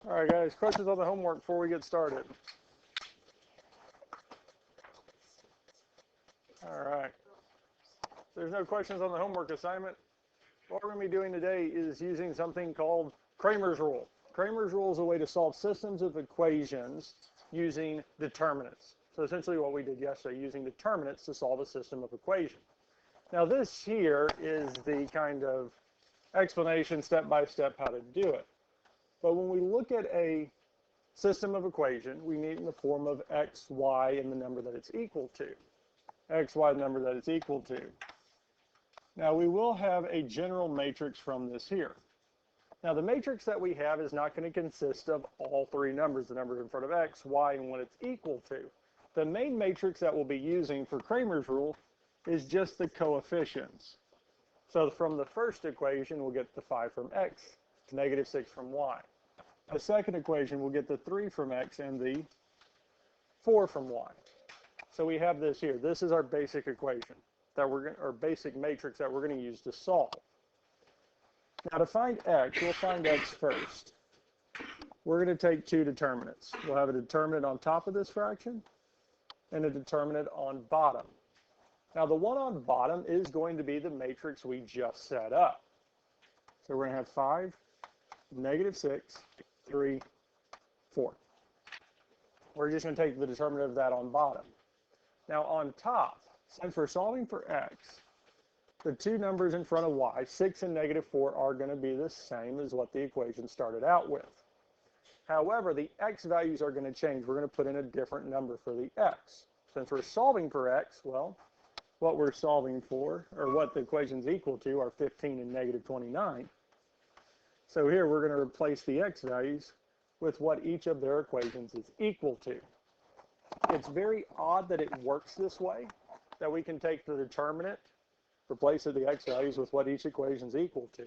All right, guys, questions on the homework before we get started. All right. If there's no questions on the homework assignment, what we're going to be doing today is using something called Cramer's rule. Cramer's rule is a way to solve systems of equations using determinants. So essentially what we did yesterday, using determinants to solve a system of equations. Now this here is the kind of explanation step by step how to do it. But when we look at a system of equation, we need it in the form of x, y, and the number that it's equal to. X, y, the number that it's equal to. Now we will have a general matrix from this here. Now the matrix that we have is not going to consist of all three numbers, the numbers in front of x, y, and what it's equal to. The main matrix that we'll be using for Cramer's rule is just the coefficients. So from the first equation, we'll get the 5 from x, negative 6 from y. The second equation, we'll get the 3 from x and the 4 from y. So we have this here. This is our basic equation that our basic matrix that we're going to use to solve. Now to find x, we'll find x first. We're going to take two determinants. We'll have a determinant on top of this fraction and a determinant on bottom. Now the one on bottom is going to be the matrix we just set up. So we're going to have 5, negative 6, 3, 4. We're just going to take the determinant of that on bottom. Now on top, since we're solving for x, the two numbers in front of y, 6 and negative 4, are going to be the same as what the equation started out with. However, the x values are going to change. We're going to put in a different number for the x. Since we're solving for x, well, what we're solving for, or what the equation's equal to, are 15 and negative 29. So here we're going to replace the x values with what each of their equations is equal to. It's very odd that it works this way, that we can take the determinant, replace the x values with what each equation is equal to,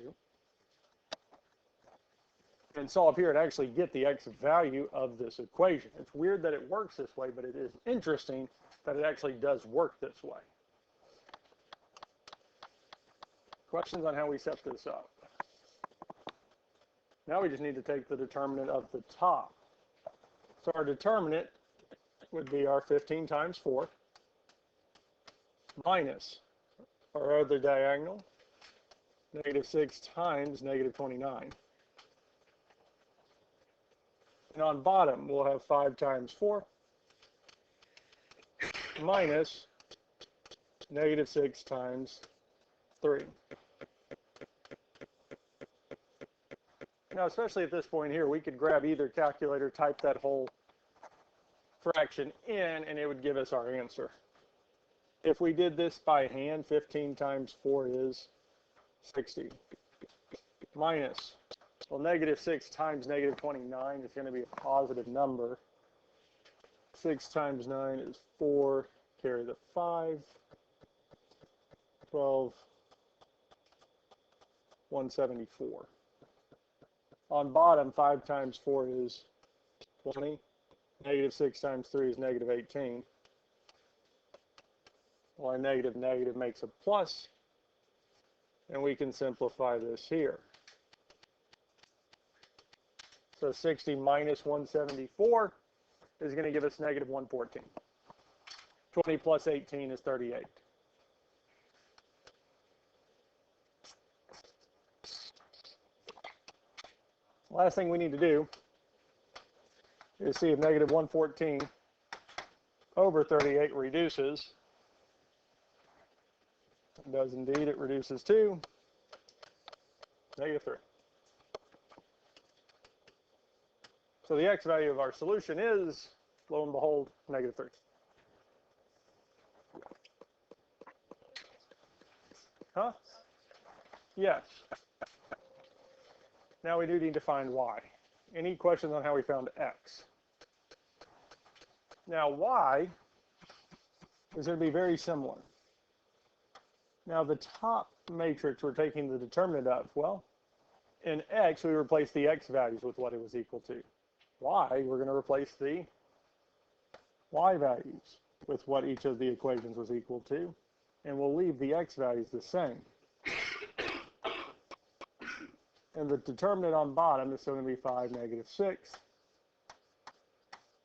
and solve here and actually get the x value of this equation. It's weird that it works this way, but it is interesting that it actually does work this way. Questions on how we set this up? Now we just need to take the determinant of the top. So our determinant would be our 15 times 4 minus our other diagonal, negative 6 times negative 29. And on bottom, we'll have 5 times 4 minus negative 6 times 3. Now, especially at this point here, we could grab either calculator, type that whole fraction in, and it would give us our answer. If we did this by hand, 15 times 4 is 60. Minus, well, negative 6 times negative 29 is going to be a positive number. 6 times 9 is 4, carry the 5. 12, 174. On bottom, 5 times 4 is 20. Negative 6 times 3 is negative 18. Well, a negative negative makes a plus, and we can simplify this here. So 60 minus 174 is going to give us negative 114. 20 plus 18 is 38. Last thing we need to do is see if negative 114 over 38 reduces. It does indeed. It reduces to negative 3. So the x value of our solution is, lo and behold, negative 3. Huh? Yes. Now we do need to find y. Any questions on how we found x? Now y is going to be very similar. Now the top matrix we're taking the determinant of, well, in x we replace the x values with what it was equal to. Y, we're going to replace the y values with what each of the equations was equal to, and we'll leave the x values the same. And the determinant on bottom is still going to be 5, negative 6,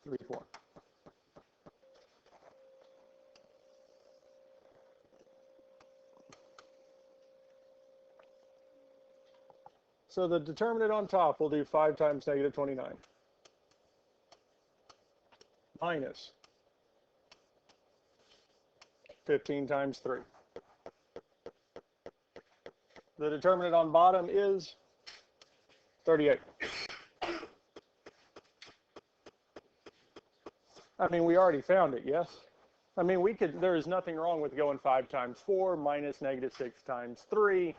3, 4. So the determinant on top will do 5 times negative 29 minus 15 times 3. The determinant on bottom is 38. I mean, we already found it, yes? I mean, there is nothing wrong with going 5 times 4 minus negative 6 times 3,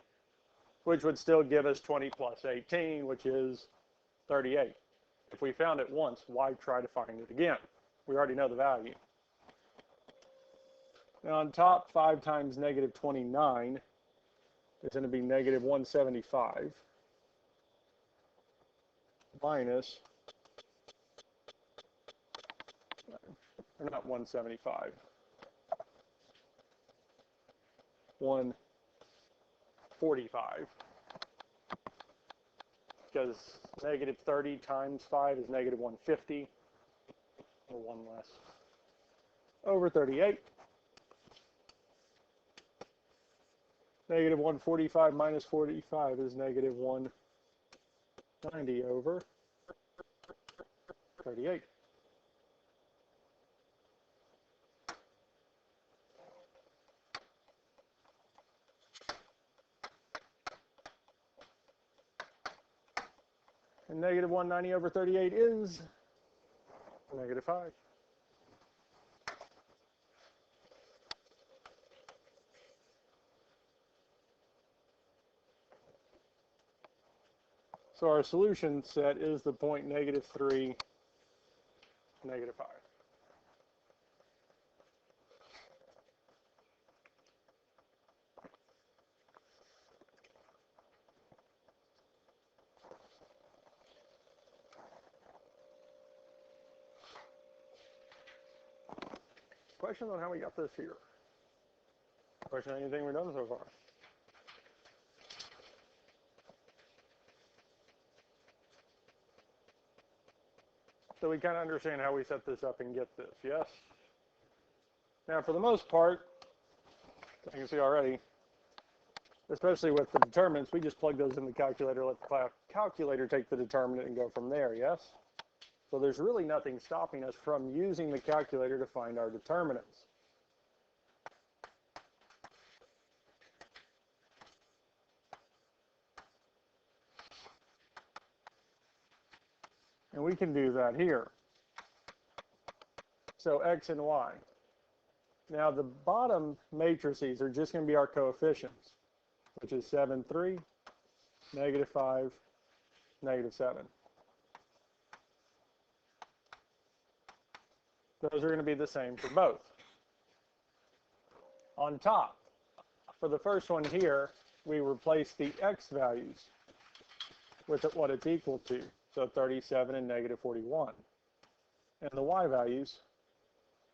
which would still give us 20 plus 18, which is 38. If we found it once, why try to find it again? We already know the value. Now on top, 5 times negative 29 is going to be negative 175 minus, or not 175, 145. Because negative 30 times 5 is negative 150, or 1 less, over 38. Negative 145 minus 45 is negative 190 over 38. And negative 190 over 38 is negative 5. So our solution set is the point negative 3, negative 5. Questions on how we got this here? Question on anything we've done so far? So we kind of understand how we set this up and get this, yes? Now, for the most part, as you can see already, especially with the determinants, we just plug those in the calculator, let the calculator take the determinant and go from there, yes? So there's really nothing stopping us from using the calculator to find our determinants. And we can do that here. So x and y. Now the bottom matrices are just going to be our coefficients, which is 7, 3, negative 5, negative 7. Those are going to be the same for both. On top, for the first one here, we replace the x values with what it's equal to. So 37 and negative 41. And the y values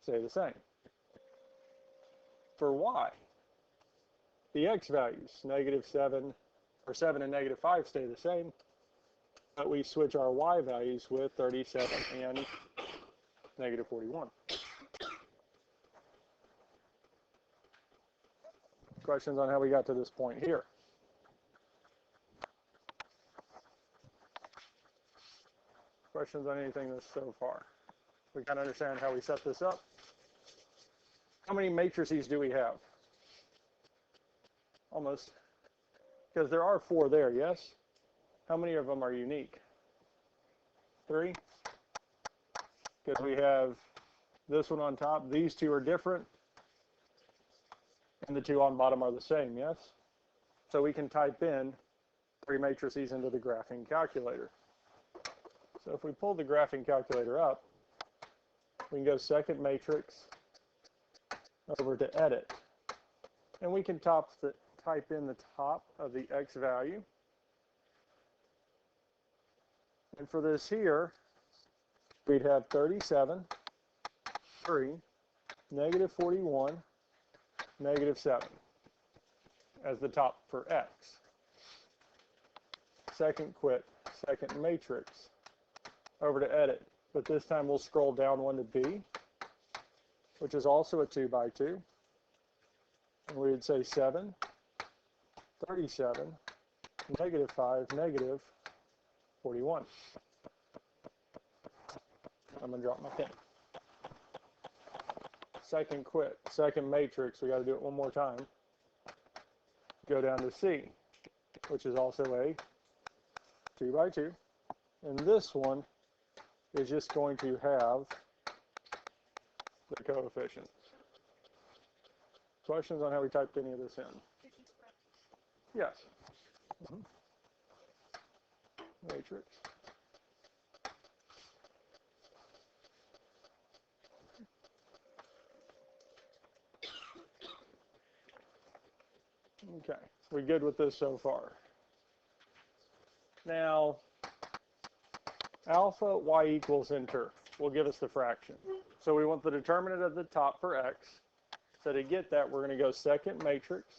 stay the same. For y, the x values, negative 7, or 7 and negative 5 stay the same, but we switch our y values with 37 and negative 41. Questions on how we got to this point here? Questions on anything this so far? We kind of understand how we set this up. How many matrices do we have? Almost. Because there are 4 there, yes? How many of them are unique? 3? Because we have this one on top. These 2 are different. And the 2 on bottom are the same, yes? So we can type in 3 matrices into the graphing calculator. So if we pull the graphing calculator up, we can go second matrix over to edit. And we can type in the top of the x value. And for this here, we'd have 37, 3, negative 41, negative 7 as the top for x. second quit, second matrix, over to edit. But this time we'll scroll down one to B, which is also a 2 by 2. And we would say 7, 37, negative 5, negative 41. I'm going to drop my pen. Second quit, second matrix. We got to do it one more time. Go down to C, which is also a 2 by 2. And this one is just going to have the coefficients. Questions on how we typed any of this in? Yes. Matrix. Okay, we good with this so far? Now, alpha y equals enter will give us the fraction. So we want the determinant at the top for x. So to get that, we're going to go second matrix,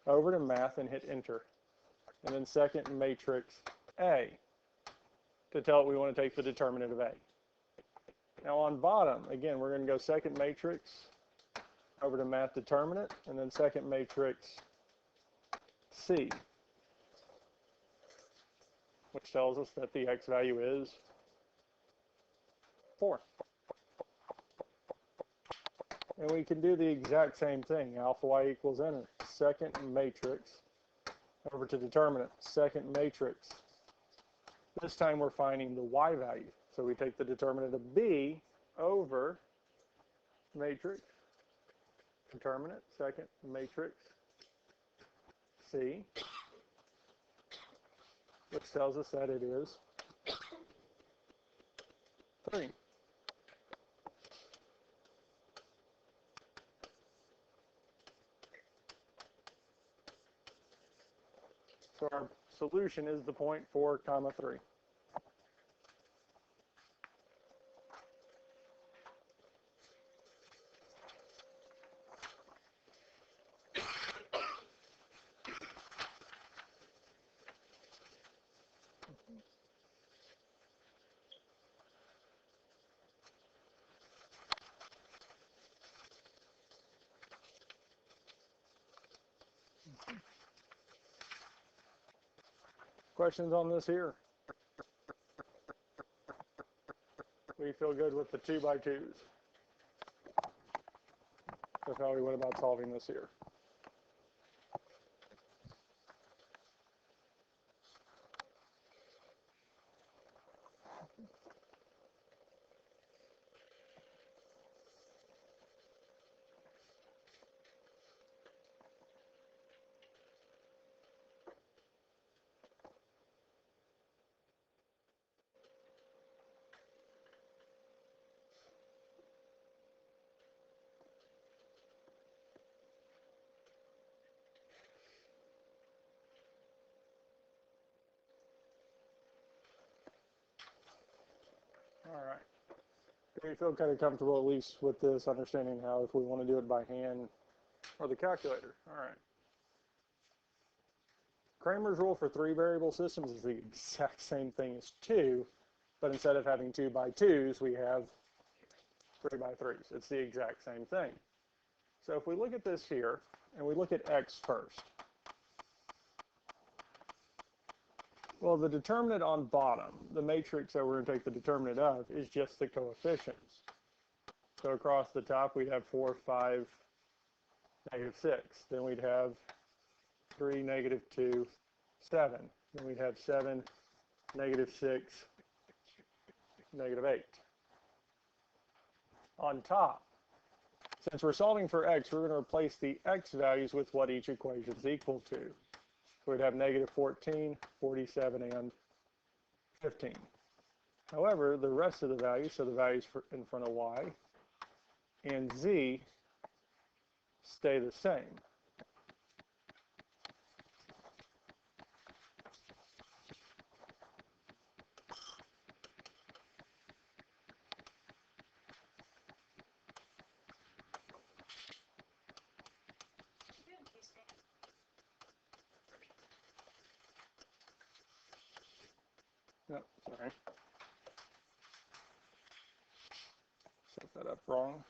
over to math and hit enter. And then second matrix A to tell it we want to take the determinant of A. Now on bottom, again, we're going to go second matrix, over to math determinant, and then second matrix C, which tells us that the x value is 4. And we can do the exact same thing. Alpha y equals enter. Second matrix, over to determinant, second matrix. This time we're finding the y value. So we take the determinant of B over matrix, determinant, second matrix, C, which tells us that it is 3. So our solution is the point 4, comma 3. Questions on this here? We feel good with the 2 by 2s. That's how we went about solving this here. All right. We feel kind of comfortable at least with this, understanding how if we want to do it by hand or the calculator. All right. Kramer's rule for 3 variable systems is the exact same thing as 2, but instead of having 2 by 2s, we have 3 by 3s. It's the exact same thing. So if we look at this here, and we look at x first. Well, the determinant on bottom, the matrix that we're going to take the determinant of, is just the coefficients. So across the top, we'd have 4, 5, negative 6. Then we'd have 3, negative 2, 7. Then we'd have 7, negative 6, negative 8. On top, since we're solving for x, we're going to replace the x values with what each equation is equal to. So we'd have negative 14, 47, and 15. However, the rest of the values, so the values in front of y and z, stay the same. Sorry. Set that up wrong.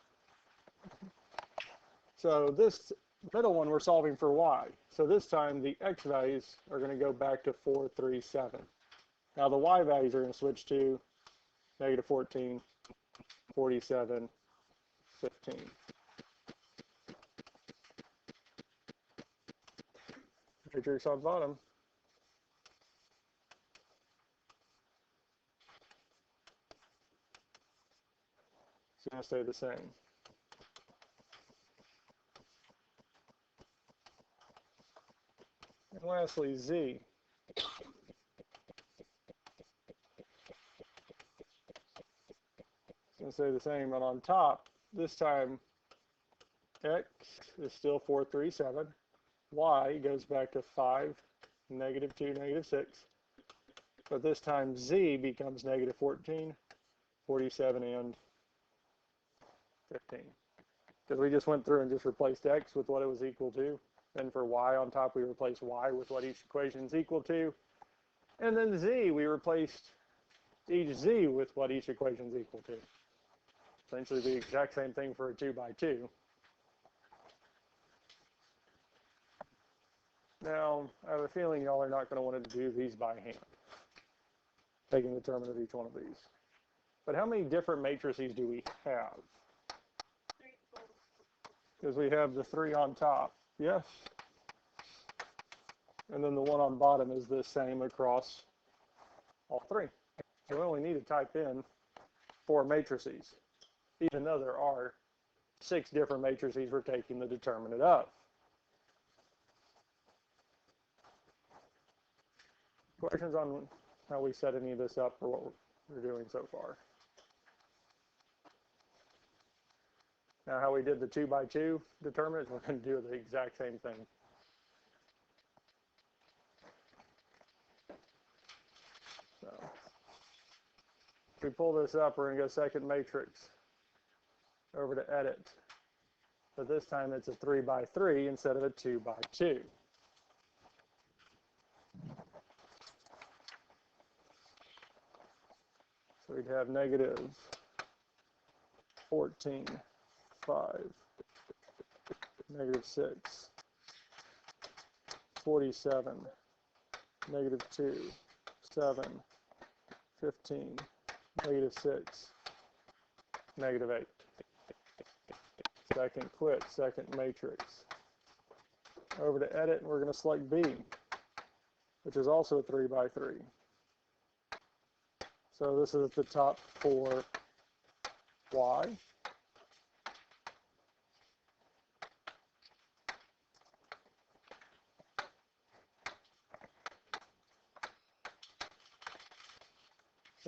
So this middle one, we're solving for y. So this time the x values are going to go back to 4, 3, 7. Now the y values are going to switch to negative 14, 47, 15. Matrix on bottom. It's going to stay the same. And lastly, z. It's going to stay the same, but on top, this time, x is still 4, 3, 7. Y goes back to 5, negative 2, negative 6. But this time, z becomes negative 14, 47, and 15. Because we just went through and just replaced x with what it was equal to. Then for y on top, we replaced y with what each equation is equal to. And then z, we replaced each z with what each equation is equal to. Essentially the exact same thing for a 2 by 2. Now, I have a feeling y'all are not going to want to do these by hand, taking the determinant of each one of these. But how many different matrices do we have? Because we have the 3 on top. Yes. And then the one on bottom is the same across all 3. So we only need to type in 4 matrices, even though there are 6 different matrices we're taking the determinant of. Questions on how we set any of this up or what we're doing so far? Now how we did the 2 by 2 determinants, we're going to do the exact same thing. So if we pull this up, we're going to go second matrix over to edit. But this time it's a 3 by 3 instead of a 2 by 2. So we'd have negative 14, 5, negative 6, 47, negative 2, 7, 15, negative 6, negative 8. Second quit, second matrix. Over to edit, and we're going to select B, which is also a 3 by 3. So this is at the top for Y.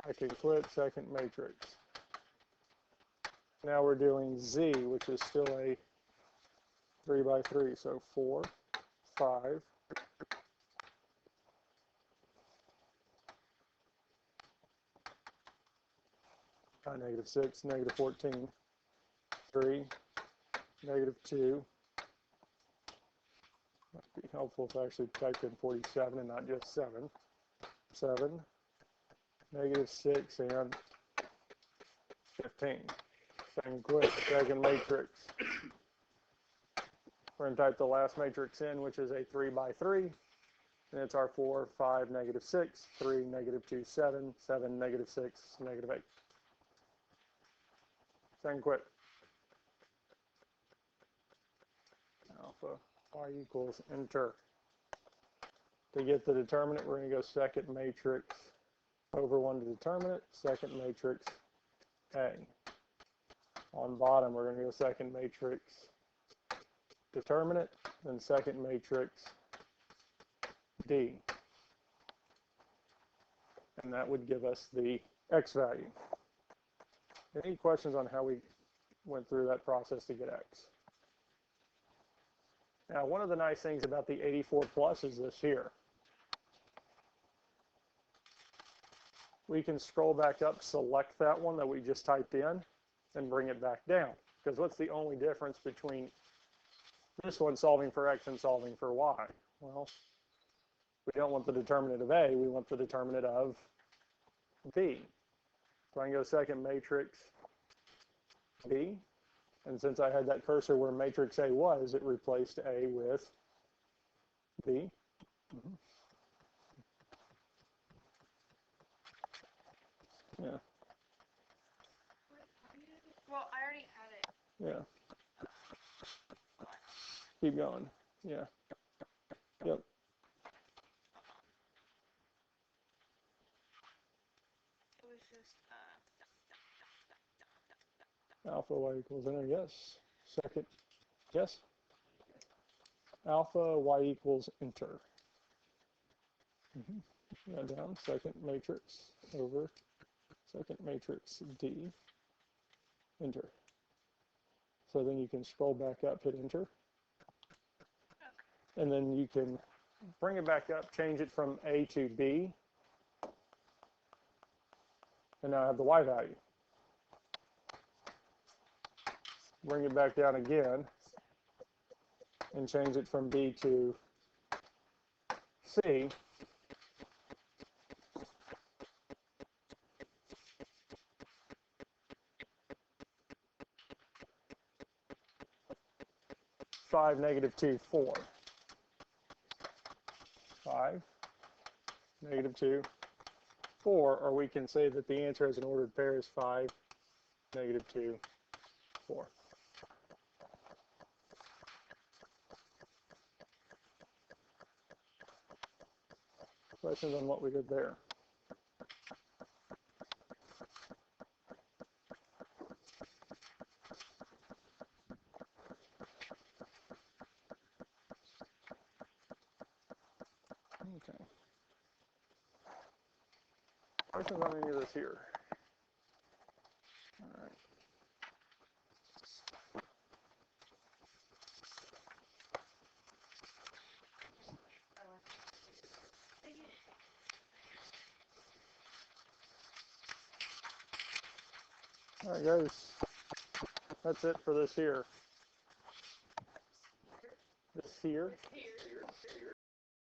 Second quit, second matrix. Now we're doing Z, which is still a 3 by 3. So 4, 5, negative 6, negative 14, 3, negative 2. Might be helpful if I actually typed in 47 and not just 7. 7, negative 6, and 15. Second quit, second matrix. We're going to type the last matrix in, which is a 3 by 3. And it's our 4, 5, negative 6, 3, negative 2, 7, 7, negative 6, negative 8. Second quit. Alpha y equals enter. To get the determinant, we're going to go second matrix over 1 to determinant, second matrix A. On bottom, we're going to go second matrix determinant, then second matrix D. And that would give us the X value. Any questions on how we went through that process to get X? Now, one of the nice things about the 84 plus is this here. We can scroll back up, select that one that we just typed in, and bring it back down. Because what's the only difference between this one solving for X and solving for Y? Well, we don't want the determinant of A, we want the determinant of B. So I can go second matrix B. And since I had that cursor where matrix A was, it replaced A with B. Mm-hmm. Yeah. Well, I already had it. Yeah. Keep going. Yeah. Yep. It was just Alpha y equals enter. Yes. Second. Yes. Alpha y equals enter. Mm-hmm. And down. Second matrix over. Second matrix D. Enter. So then you can scroll back up, hit enter. And then you can bring it back up, change it from A to B. And now I have the y value. Bring it back down again and change it from B to C. Five, -2, 4. 5, -2, 4, or we can say that the answer as an ordered pair is 5, -2, 4. Questions on what we did there? Okay. Questions on any of this here? All right. All right, guys. That's it for this here. This here.